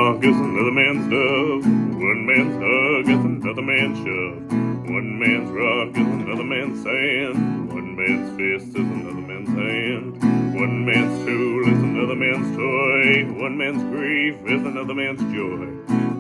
walk is another man's dove. One man's hug is another man's shove. One man's rock is another man's sand. One man's fist is another man's hand. One man's tool is another man's toy. One man's grief is another man's joy.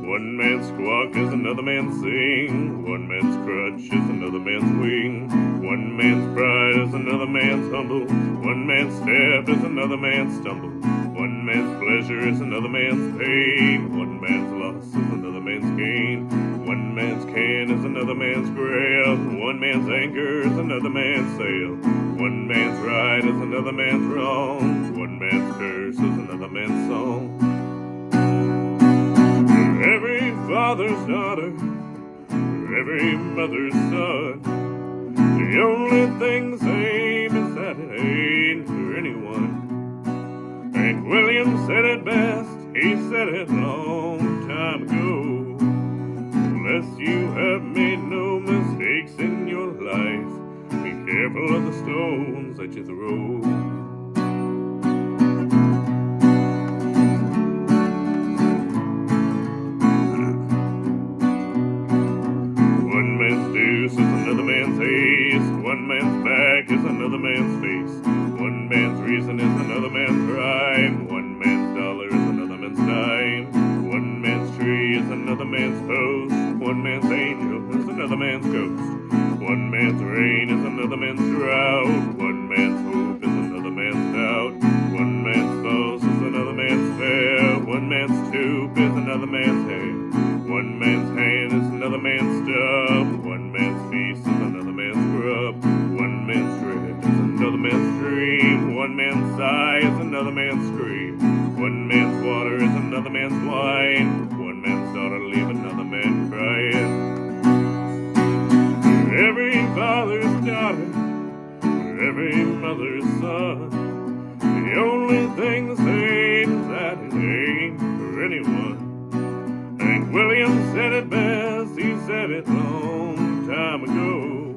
One man's squawk is another man's sing. One man's crutch is another man's wing. One man's pride is another man's humble. One man's step is another man's stumble. One man's pleasure is another man's pain. One man's loss is another man's gain. One man's can is another man's grail. One man's anchor is another man's sail. One man's right is another man's wrong. One man's curse is another man's song. For every father's daughter, for every mother's son, the only thing same is that it ain't for anyone. Hank Williams said it best, he said it long time ago. Unless you have made no mistakes in your life, be careful of the stones that you throw. One man's deuce is another man's ace. One man's back is another man's face. One man's reason is another man's rhyme. One man's dollar is another man's dime. One man's tree is another man's post. One man's angel is another man's ghost. One man's rain is another man's drought. One man's hope is another man's doubt. One man's false is another man's fair. One man's stoop is another man's hair. One man's hand is another man's stub. One man's feast is another man's grub. One man's dread is another man's dream. One man's sigh is another man's scream. One man's water is another man's wine. One man's daughter leave another man crying. For every father's daughter, for every mother's son, the only thing the same is that it ain't for anyone. Hank Williams said it best, he said it long time ago.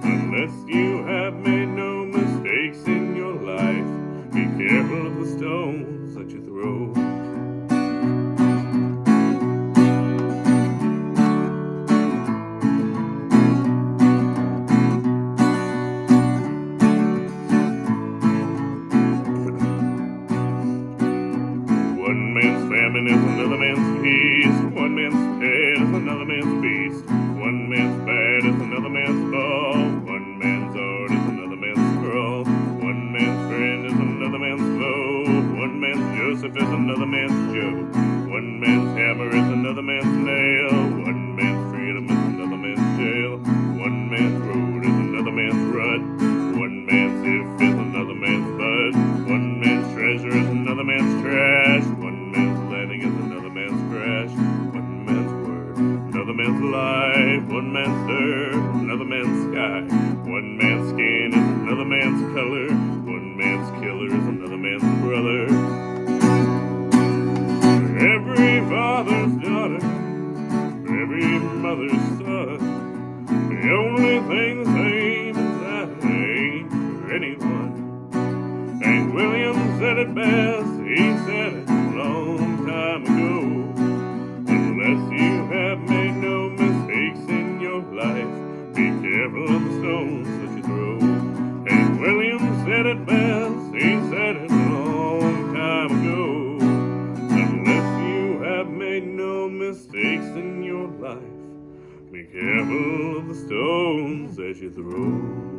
Unless you have made no mistakes in your life, be careful of the stones that you throw. One man's famine is another man's peace. One man's head is another man's beast. One man's bad is another man's fall. One man's art is another man's scroll. One man's friend is another man's foe. One man's Joseph is another man's Job. One man's hammer is another man's nail. One man's freedom is another man's jail. One man's road is another man's rut. One man's if is another man's bud. One man's treasure is another man's trash. One man's landing is another man's crash. One man's word, another man's life. One man's dirt, another man's sky. One man's skin is another man's color. One man's killer is another man's brother. For every father's daughter, for every mother's son, the only thing the same is that it ain't for anyone. Hank Williams said it best, he said it a long time ago. Unless you have made no mistakes in your life, be careful of the stones that you throw. Hank Williams said it best, he said it a long time ago. Unless you have made no mistakes in your life, be careful of the stones that you throw.